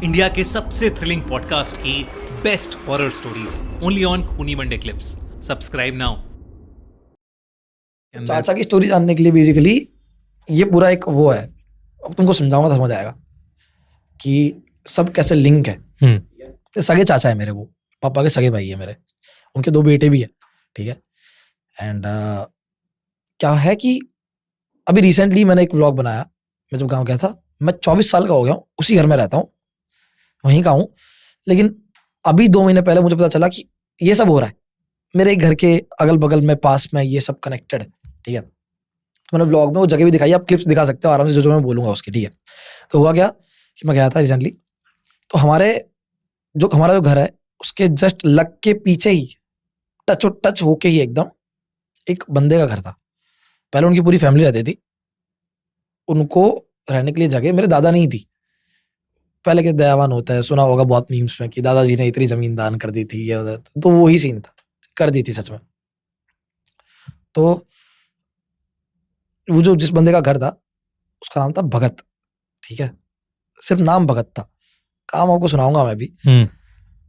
India के सबसे thrilling podcast की best horror stories only on खूनी मंडे क्लिप्स। Subscribe now. चाचा की स्टोरी जानने के लिए बेसिकली ये पूरा एक वो है, अब तुमको समझाऊंगा तो समझ आएगा कि सब कैसे लिंक है। तो सगे चाचा है मेरे, वो पापा के सगे भाई है मेरे, उनके 2 बेटे भी है, ठीक है। एंड क्या है कि अभी रिसेंटली मैंने एक व्लॉग बनाया। मैं जब गाँव गया था, मैं 24 साल का हो गया हूँ, उसी घर में रहता हूँ, वहीं का हूँ, लेकिन अभी 2 महीने पहले मुझे पता चला कि ये सब हो रहा है मेरे घर के अगल बगल में, पास में, ये सब कनेक्टेड है, ठीक है। तो मैंने ब्लॉग में वो जगह भी दिखाई, आप क्लिप्स दिखा सकते हो आराम से, जो मैं बोलूंगा उसकी, ठीक है। तो हुआ क्या कि मैं गया था रिसेंटली, तो हमारा जो घर है उसके जस्ट लग के पीछे ही, टच होके ही एकदम एक बंदे का घर था। पहले उनकी पूरी फैमिली रहती थी, उनको रहने के लिए जगह मेरे दादा नहीं थी। पहले के दयावान होता है, सुना होगा बहुत मीम्स में कि दादाजी ने इतनी जमीन दान कर दी थी, ये उधर, तो वही सीन था, कर दी थी सच में। तो वो जो जिस बंदे का घर था उसका नाम था भगत, ठीक है, सिर्फ नाम भगत था, काम आपको सुनाऊंगा मैं भी।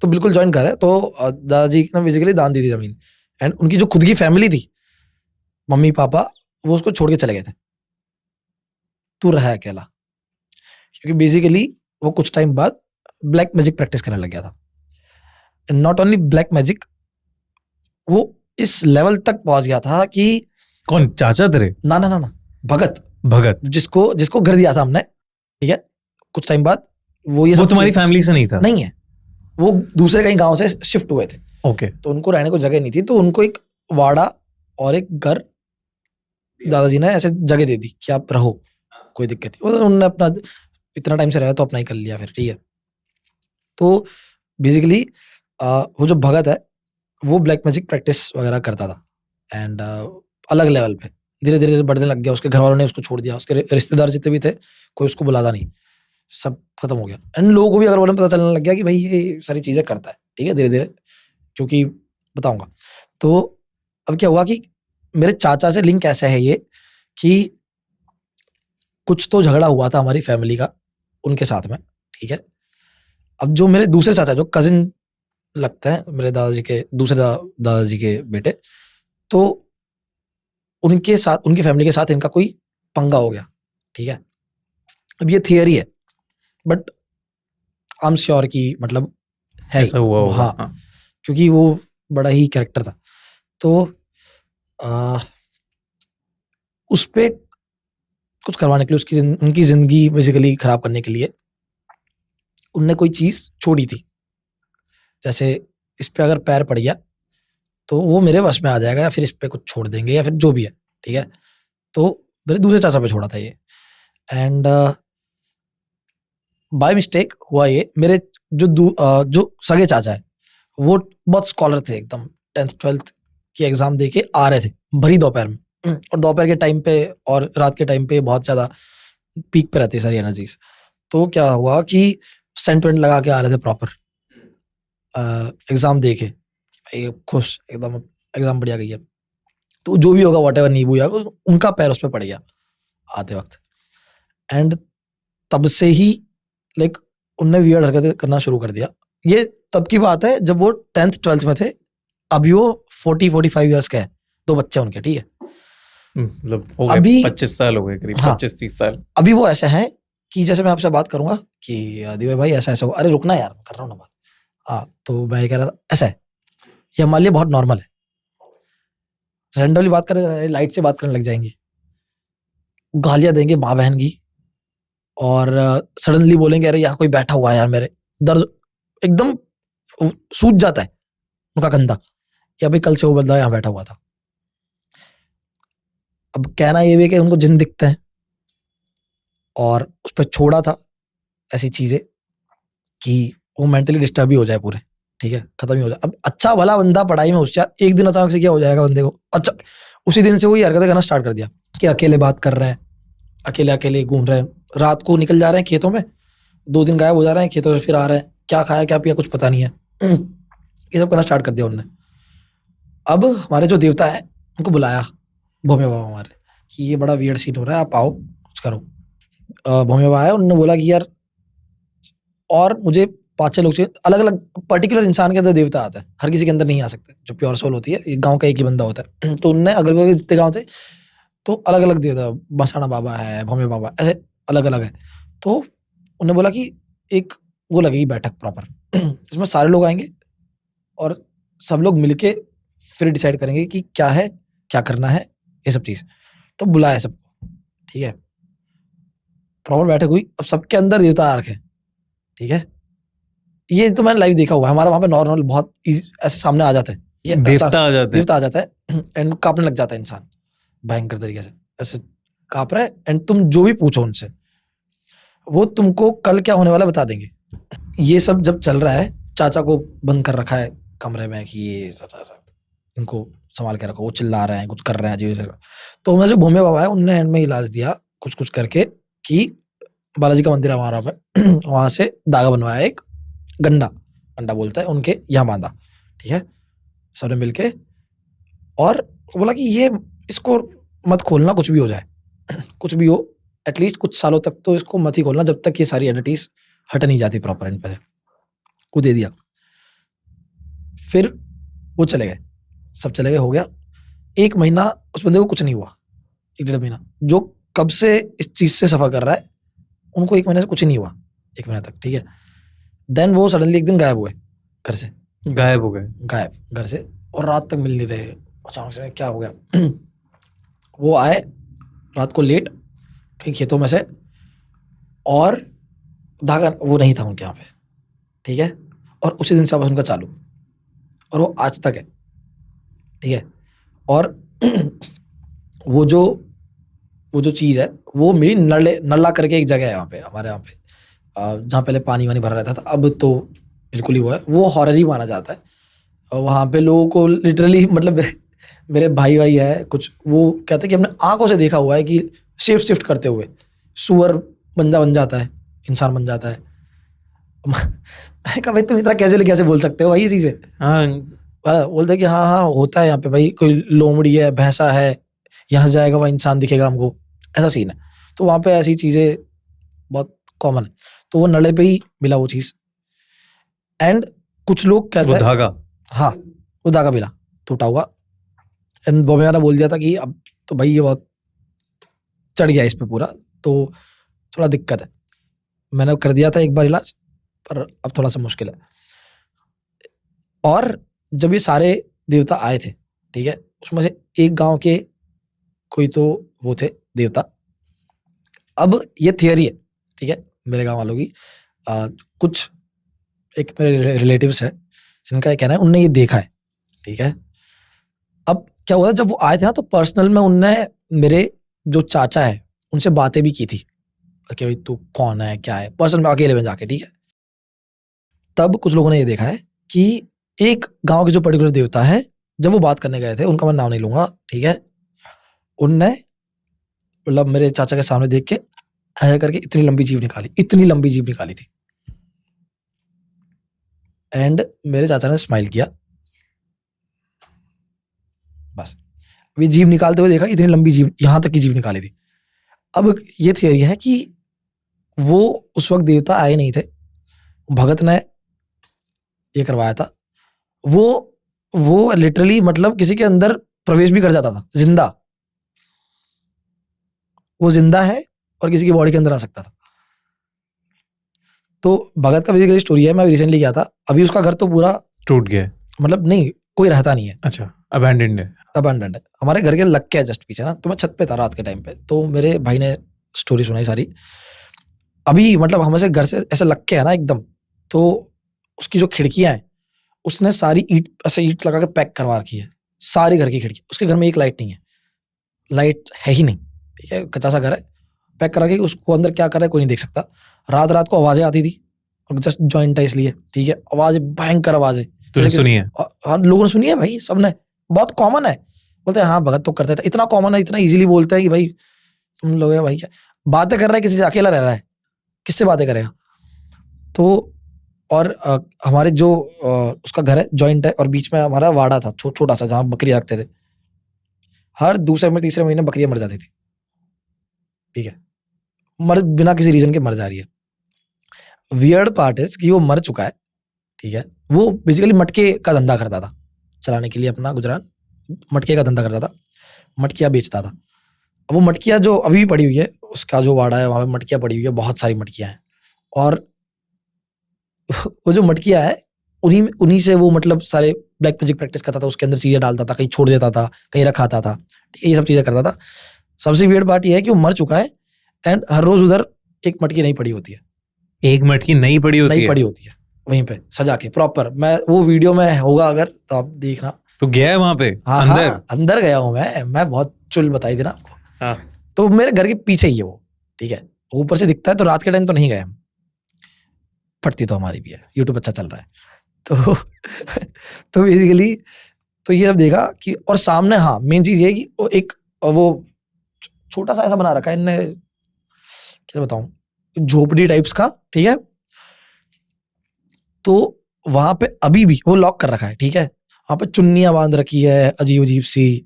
तो बिल्कुल जॉइंट घर है। तो दादाजी ने बेसिकली दान दी थी जमीन, एंड उनकी जो खुद की फैमिली थी, मम्मी पापा, वो उसको छोड़ के चले गए थे, तू रहा अकेला, क्योंकि बेसिकली वो कुछ टाइम बाद ब्लैक मैजिक प्रैक्टिस करने लग गया था। And not only black magic, वो इस लेवल तक पहुंच गया था कि कौन चाचा तेरे? ना ना ना ना, भगत भगत जिसको घर दिया था हमने, ठीक है। कुछ टाइम बाद वो ये वो सब तुम्हारी फैमिली से नहीं था? नहीं है, वो दूसरे कहीं गांव से शिफ्ट हुए थे। ओके। तो उनको रहने को जगह नहीं थी, तो उनको एक वाड़ा और एक घर दादाजी ने ऐसे जगह दे दी कि आप रहो, कोई दिक्कत नहीं। उन्होंने अपना इतना टाइम से रहा तो अपना ही कर लिया फिर, ठीक है। तो बेसिकली वो जो भगत है वो ब्लैक मैजिक प्रैक्टिस वगैरह करता था, एंड अलग लेवल पे धीरे धीरे बढ़ने लग गया। उसके घर वालों ने उसको छोड़ दिया, उसके रिश्तेदार जितने भी थे कोई उसको बुलाता नहीं, सब खत्म हो गया। एंड लोगों को भी अगर वालों पता चलने लग गया कि भाई ये सारी चीजें करता है, ठीक है, धीरे धीरे, क्योंकि बताऊंगा। तो अब क्या हुआ कि मेरे चाचा से लिंक ऐसा है ये कि कुछ तो झगड़ा हुआ था हमारी फैमिली का उनके साथ में, ठीक है। अब जो मेरे दूसरे चाचा, जो कजिन लगते हैं मेरे दादाजी के, दूसरे दादाजी के बेटे, तो उनके साथ, उनकी फैमिली के साथ इनका कोई पंगा हो गया, ठीक है। अब ये थियरी है, बट आई एम श्योर कि मतलब है ऐसा हुआ होगा। हाँ, क्योंकि वो बड़ा ही कैरेक्टर था। तो उस पे कुछ करवाने के लिए, उनकी जिंदगी बेसिकली खराब करने के लिए उनने कोई चीज छोड़ी थी। जैसे इस पे अगर पैर पड़ गया तो वो मेरे वश में आ जाएगा, या फिर इस पे कुछ छोड़ देंगे, या फिर जो भी है, ठीक है। तो मेरे दूसरे चाचा पे छोड़ा था ये, एंड बाय मिस्टेक हुआ ये, मेरे जो सगे चाचा है वो बहुत स्कॉलर थे एकदम, 10th 12th की एग्जाम दे के आ रहे थे भरी दोपहर में, और दोपहर के टाइम पे और रात के टाइम पे बहुत ज्यादा पीक पे रहती है सारी एनर्जीज। तो क्या हुआ कि सेंट वेंट लगा के आ रहे थे प्रॉपर एग्जाम दे के, भाई खुश एकदम, एग्जाम बढ़िया गई है। तो जो भी होगा वॉट एवर, नींबू या उनका पैर उस पर पड़ गया आते वक्त, एंड तब से ही लाइक उनने वियर्ड हरकतें करना शुरू कर दिया। ये तब की बात है जब वो 10th 12th में थे, अभी वो 40-45 ईयर्स के हैं, 2 बच्चे उनके, ठीक है। मतलब हो गए अभी 25 साल हो गए करीब, हाँ, 25-30 साल। अभी वो ऐसा है कि जैसे मैं आपसे बात करूंगा कि दिव्य भाई ऐसा ऐसा हुआ, अरे रुकना यार, मैं कर रहा हूँ ना बात। हाँ, तो मैं कह रहा था ऐसा है, ये हमारे लिए बहुत नॉर्मल है। रैंडमली बात करें, लाइट से बात करने लग जाएंगे, गालियां देंगे माँ बहन की, और सडनली बोलेंगे अरे यहाँ कोई बैठा हुआ है यार, मेरे दर्द एकदम सूज जाता है उनका कंधा, कि अभी कल से वो बंदा यहाँ बैठा हुआ था। अब कहना ये भी है कि उनको जिन दिखते हैं, और उस पर छोड़ा था ऐसी चीजें कि वो मेंटली डिस्टर्ब ही हो जाए पूरे, ठीक है, खत्म ही हो जाए। अब अच्छा भला बंदा पढ़ाई में होशियार, एक दिन अचानक से क्या हो जाएगा बंदे को, अच्छा उसी दिन से वही हरकतें करना स्टार्ट कर दिया कि अकेले बात कर रहे हैं, अकेले अकेले घूम रहे हैं, रात को निकल जा रहे हैं खेतों में, 2 दिन गायब हो जा रहे हैं खेतों से, फिर आ रहे हैं, क्या खाया क्या पिया कुछ पता नहीं है। ये सब करना स्टार्ट कर दिया उन्होंने। अब हमारे जो देवता है उनको बुलाया, भोमे बाबा हमारे, कि ये बड़ा वियर्ड सीन हो रहा है, आप आओ कुछ करो। भोमे बाबा आए, उन्होंने बोला कि यार और मुझे 5-6 लोग चाहिए, अलग अलग पर्टिकुलर इंसान के अंदर देवता आता है, हर किसी के अंदर नहीं आ सकते, जो प्योर सोल होती है, ये गांव का एक ही बंदा होता है। तो उनने अगल बगल जितने गाँव थे तो अलग अलग देवता, बसाना बाबा है, भोमे बाबा, ऐसे अलग अलग है। तो उन्होंने बोला कि एक वो लगेगी बैठक प्रॉपर, इसमें सारे लोग आएंगे और सब लोग मिलके फिर डिसाइड करेंगे कि क्या है, क्या करना है, ये सब चीज़। तो बुलाया सबको, ठीक है, प्रॉपर बैठक हुई। अब सबके अंदर देवता आ रखे, ठीक है, ये तो मैंने लाइव देखा हुआ है, हमारा वहाँ पे नॉर्मल बहुत ऐसे सामने आ जाते हैं, ये देवता आ जाते हैं। देवता आ जाता है एंड कांपने लग जाता है इंसान भयंकर तरीके से, ऐसे कांप रहा है एंड तुम जो भी पूछो उनसे वो तुमको कल क्या होने वाला बता देंगे। ये सब जब चल रहा है, चाचा को बंद कर रखा है कमरे में कि ये इनको संभाल के रखो, वो चिल्ला रहे हैं, कुछ कर रहे हैं जी। तो उनमें जो भूमे बाबा है उनने एंड में इलाज दिया कुछ कुछ करके कि बालाजी का मंदिर है वहां पे वहां से धागा बनवाया, एक गंडा गंडा बोलता है उनके यहाँ बांधा, ठीक है, सबने मिलके, और बोला कि ये इसको मत खोलना, कुछ भी हो जाए कुछ भी हो, एटलीस्ट कुछ सालों तक तो इसको मत ही खोलना जब तक ये सारी एडिटीज हट नहीं जाती प्रॉपर एंड पे। वो दे दिया, फिर वो चले गए, सब चले गए, हो गया 1 महीना, उस बंदे को कुछ नहीं हुआ, 1-1.5 महीना, जो कब से इस चीज से सफर कर रहा है उनको 1 महीने से कुछ नहीं हुआ, 1 महीना तक, ठीक है। देन वो सडनली एक दिन गायब हुए घर से, गायब हो गए, गायब घर से, और रात तक मिल नहीं रहे। अचानक से क्या हो गया वो आए रात को लेट कहीं खेतों में से, और धागा वो नहीं था उनके यहाँ पे, ठीक है, और उसी दिन से वापस उनका चालू, और वो आज तक है, ठीक है। और वो जो चीज़ है वो मेरी नल्ला करके एक जगह है यहाँ पे, हमारे यहाँ पे, जहाँ पहले पानी वानी भरा रहता था, अब तो बिल्कुल ही वो है, वो हॉरर ही माना जाता है। और वहाँ पे लोगों को लिटरली, मतलब मेरे भाई है कुछ, वो कहते हैं कि हमने आंखों से देखा हुआ है कि शेप शिफ्ट करते हुए सुअर बन जाता है, इंसान बन जाता है। मैंने कहा भाई तुम इतना कैसे बोल सकते हो भाई ये चीज़ें। हाँ, बोलते कि हाँ होता है यहाँ पे भाई, कोई लोमड़ी है, भैंसा है, यहाँ से जाएगा वहाँ इंसान दिखेगा हमको, ऐसा सीन है। तो वहाँ पे ऐसी चीज़ें बहुत कॉमन है। तो वो नले पे ही मिला वो चीज़, एंड कुछ लोग कहते हैं धागा, हाँ वो धागा मिला टूटा हुआ, एंड बॉम्बे वाला बोल दिया था कि अब तो भाई ये बहुत चढ़ गया इस पे पूरा, तो थोड़ा दिक्कत है। मैंने कर दिया था एक बार इलाज, पर अब थोड़ा सा मुश्किल है। और जब ये सारे देवता आए थे, ठीक है, उसमें से एक गांव के कोई तो वो थे देवता। अब ये थियरी है, ठीक है, मेरे गांव वालों की, कुछ एक मेरे रिलेटिव्स है जिनका ये कहना है उनने ये देखा है, ठीक है। अब क्या हुआ, जब वो आए थे ना तो पर्सनल में उनने मेरे जो चाचा है उनसे बातें भी की थी कि भाई तू कौन है, क्या है, पर्सनल में अकेले में जाके, ठीक है। तब कुछ लोगों ने ये देखा है कि एक गांव के जो पर्टिकुलर देवता है, जब वो बात करने गए थे, उनका मैं नाम नहीं लूंगा, ठीक है, उनने मतलब मेरे चाचा के सामने देख के ऐसा करके इतनी लंबी जीभ निकाली थी, एंड मेरे चाचा ने स्माइल किया, बस। ये जीभ निकालते हुए देखा, इतनी लंबी जीभ, यहां तक की जीभ निकाली थी। अब ये थियरी है कि वो उस वक्त देवता आए नहीं थे, भगत ने ये करवाया था। वो लिटरली मतलब किसी के अंदर प्रवेश भी कर जाता था जिंदा, वो जिंदा है और किसी की बॉडी के अंदर आ सकता था। तो भगत का बेसिकली स्टोरी है, मैं रिसेंटली गया था, अभी उसका घर तो पूरा टूट गया, मतलब नहीं कोई रहता नहीं है, अच्छा, अबैंडन्ड है। अबैंडन्ड है। हमारे घर के लग के जस्ट पीछे ना, तो मैं छत पे था रात के टाइम पे, तो मेरे भाई ने स्टोरी सुनाई सारी। अभी मतलब हमें से घर से ऐसे लग के है ना एकदम, तो उसकी जो खिड़कियां हैं उसने सारी ईंट ऐसे ईंट लगा के पैक करवा रखी है, सारी घर की खिड़की। उसके घर में एक लाइट नहीं है, लाइट है ही नहीं, ठीक है, कच्चा सा घर है, पैक करा के उसको अंदर क्या कर रहा है कोई नहीं देख सकता। रात रात को आवाजें आती थी, और जस्ट जॉइंट है इसलिए, ठीक है, आवाजें भयंकर आवाजें, तुमने सुनी है? हाँ लोगों ने सुनी है भाई, सबने, बहुत कॉमन है। बोलते हैं हाँ भगत तो करते थे, इतना कॉमन है, इतना इजीली बोलते हैं कि भाई तुम लोग है भाई, क्या बातें कर रहा है, किसी से अकेला रह रहा है, किससे बातें करेगा। तो और हमारे जो उसका घर है जॉइंट है, और बीच में हमारा वाड़ा था छोटा सा, जहाँ बकरियां रखते थे। हर दूसरे में तीसरे महीने बकरियां मर जाती थी, ठीक है, बिना किसी रीजन के मर जा रही है। वियर्ड पार्ट इज कि वो मर चुका है, ठीक है। वो बेसिकली मटके का धंधा करता था, चलाने के लिए अपना गुजरान मटके का धंधा करता था, मटकियाँ बेचता था। अब वो मटकियाँ जो अभी भी पड़ी हुई है, उसका जो वाड़ा है वहाँ पे मटकियाँ पड़ी हुई है, बहुत सारी मटकियाँ हैं। और वो जो मटकियाँ है उन्हीं से वो मतलब सारे ब्लैक मैजिक प्रैक्टिस करता था, उसके अंदर चीजें डालता था, कहीं छोड़ देता था, कहीं रखाता था, ठीक है, ये सब चीजें करता था। सबसे वियर्ड बात ये है कि वो मर चुका है एंड हर रोज उधर एक मटकी नहीं पड़ी होती है, एक मटकी नहीं पड़ी होती नहीं है। पड़ी होती है वहीं पे सजा के प्रॉपर। मैं वो वीडियो में होगा अगर तो आप देखना। तो गया है वहां पे हाँ अंदर? हाँ, अंदर गया हूँ मैं बहुत चुल बताई थी ना आपको। हाँ। तो मेरे घर के पीछे ही है वो, ठीक है, ऊपर से दिखता है। तो रात के टाइम तो नहीं गए हम, पड़ती तो हमारी भी है, यूट्यूब अच्छा चल रहा है तो तो बेसिकली तो ये सब देखा कि, और सामने हाँ मेन चीज ये है कि वो एक वो छोटा सा ऐसा बना रखा है इनने, क्या बताऊं, झोपड़ी टाइप्स का, ठीक है। तो वहां पे अभी भी वो लॉक कर रखा है, ठीक है, वहां पे चुन्नियां बांध रखी है अजीब अजीब सी,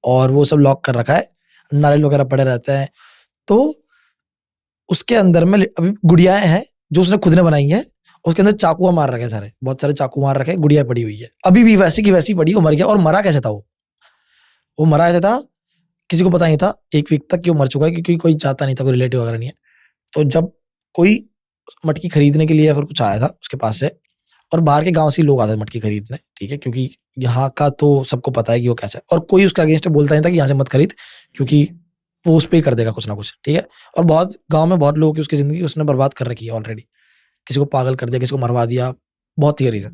और वो सब लॉक कर रखा है, नारियल वगैरह पड़े रहते हैं। तो उसके अंदर में अभी गुड़ियाएं हैं जो उसने खुद ने बनाई है, उसके अंदर चाकुआ मार रखे हैं सारे, बहुत सारे चाकू मार रखे हैं, गुड़िया पड़ी हुई है अभी भी वैसी की वैसी पड़ी। वो मर गया, और मरा कैसे था वो मरा ऐसे था, किसी को पता नहीं था 1 वीक तक कि वो मर चुका है, क्योंकि कोई चाहता नहीं था, कोई रिलेटिव वगैरह नहीं है। तो जब कोई मटकी खरीदने के लिए या फिर कुछ आया था उसके पास से, और बाहर के गांव से लोग आते थे मटकी खरीदने, ठीक है, क्योंकि यहाँ का तो सबको पता है कि वो कैसा है, और कोई उसका अगेंस्ट बोलता नहीं था कि यहाँ से मत खरीद, क्योंकि वो उस पे ही कर देगा कुछ ना कुछ, ठीक है। और बहुत गांव में बहुत लोगों की उसकी जिंदगी उसने बर्बाद कर रखी है ऑलरेडी, किसी को पागल कर दिया, किसी को मरवा दिया, बहुत थियरीज है।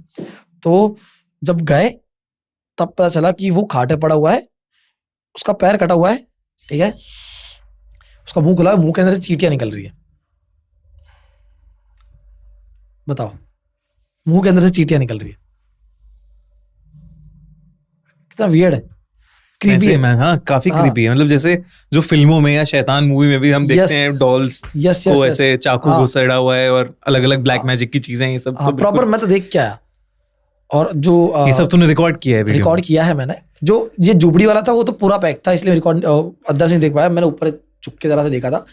तो जब गए तब पता चला कि वो खाटे पड़ा हुआ है, उसका पैर कटा हुआ है, ठीक है, उसका मुंह खुला है, मुंह के अंदर से चींटियां निकल रही है। बताओ, मुंह के अंदर से चींटियां निकल रही है, कितना वियर्ड है, क्रीपी है। हाँ, काफी हाँ। क्रीपी है। मतलब जैसे जो फिल्मों में या शैतान मूवी में भी हम देखते Yes. हैं डॉल्स यस को यस ऐसे चाकू हाँ। घुसेड़ा हुआ है और अलग अलग ब्लैक हाँ। मैजिक की चीजें, ये सब हाँ तो प्रॉपर, बिल्कुल। मैं तो देख के आया। और जो ये सब तूने रिकॉर्ड किया है वीडियो रिकॉर्ड किया है मैंने, जो ये जुबड़ी वाला था वो तो पूरा पैक था, इसलिए रिकॉर्ड अंदर से नहीं देख पाया, मैंने ऊपर चुप के जरा से देखा था।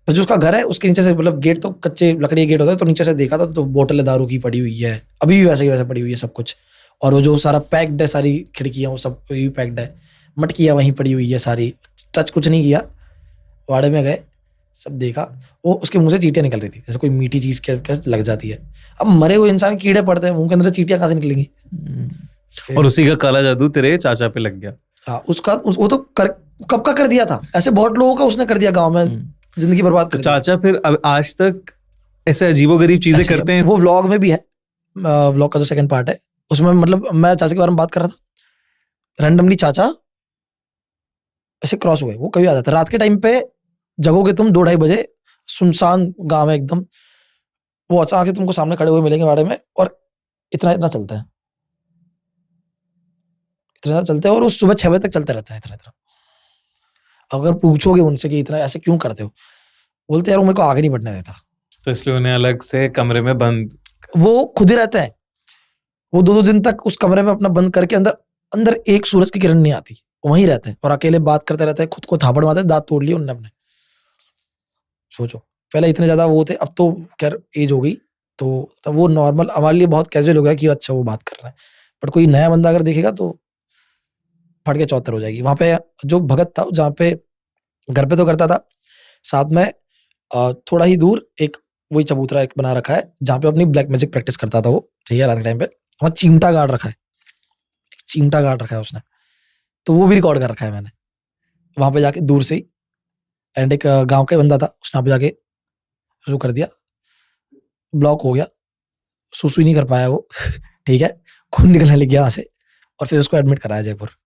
पर जो उसका घर है उसके नीचे से, मतलब गेट तो कच्चे लकड़ी गेट होता है, तो नीचे से देखा था तो बोतल दारू की पड़ी हुई है, अभी भी वैसे की वैसे पड़ी हुई है सब कुछ। और वो जो सारा पैक्ड है, सारी खिड़कियां वो सब भी पैक्ड है, मटकियां वहीं पड़ी हुई है सारी, टच कुछ नहीं किया। वाड़े में गए, सब देखा, वो उसके मुंह से चींटियां निकल रही थी, जैसे कोई मीठी चीज के लग जाती है। अब मरे हुए इंसान कीड़े पड़ते हैं, मुंह के अंदर चींटियां कहाँ से निकलेंगी। फिर- और उसी का काला जादू तेरे चाचा पे लग गया। हाँ वो तो कब का कर दिया था, ऐसे बहुत लोगों का उसने कर दिया गांव में, जिंदगी बर्बाद तो कर दी। चाचा फिर अब आज तक ऐसे अजीबोगरीब चीजें ऐसे करते हैं। वो व्लॉग में भी है, व्लॉग का जो सेकंड पार्ट है उसमें, मतलब मैं चाचा के बारे में बात कर रहा था, रैंडमली चाचा ऐसे क्रॉस हुए, वो कभी आ जाता है रात के टाइम पे, जगोगे तुम 2-2:30 बजे, सुनसान गांव है एकदम, वो अचानक से तुमको सामने खड़े हुए मिलेंगे वाड़े में, और इतना इतना चलता है, इतना चलते हैं, और वो सुबह 6 बजे तक चलते रहता है इतना इतना। अगर पूछोगे उनसे कि इतना ऐसे क्यों करते हो, बोलते यार वो मेरे को आगे नहीं बढ़ने देता। तो इसलिए उन्हें अलग से कमरे में बंद। वो खुद ही रहते हैं, वो 2-2 दिन तक उस कमरे में अपना बंद करके, अंदर अंदर एक सूरज की किरण नहीं आती, वहीं रहते हैं और अकेले बात करते रहते हैं, खुद को थापड़ मारते हैं, दांत तोड़ लिए उनने अपने। सोचो, पहले इतने ज्यादा वो थे, अब तो खैर एज हो गई, तो तब वो नॉर्मल हमारे लिए बहुत कैजुअल हो गया कि अच्छा वो बात कर रहे हैं। बट कोई नया बंदा अगर देखेगा तो फट के चौतर हो जाएगी। वहां पे जो भगत था, जहाँ पे घर पे तो करता था, साथ में थोड़ा ही दूर एक वही चबूतरा एक बना रखा है, जहाँ पे अपनी ब्लैक मैजिक प्रैक्टिस करता था वो, ठीक है, रात के टाइम पे। वहाँ चिमटा गाड़ रखा है, चिमटा गाड़ रखा है उसने, तो वो भी रिकॉर्ड कर रखा है मैंने वहां पे जाके दूर से ही। एंड एक गांव का बंदा था, उसने वहां पे जाके शुरू कर दिया, ब्लॉक हो गया, सुसु नहीं कर पाया वो ठीक है, खून निकलने लग गया वहां से, और फिर उसको एडमिट कराया जयपुर।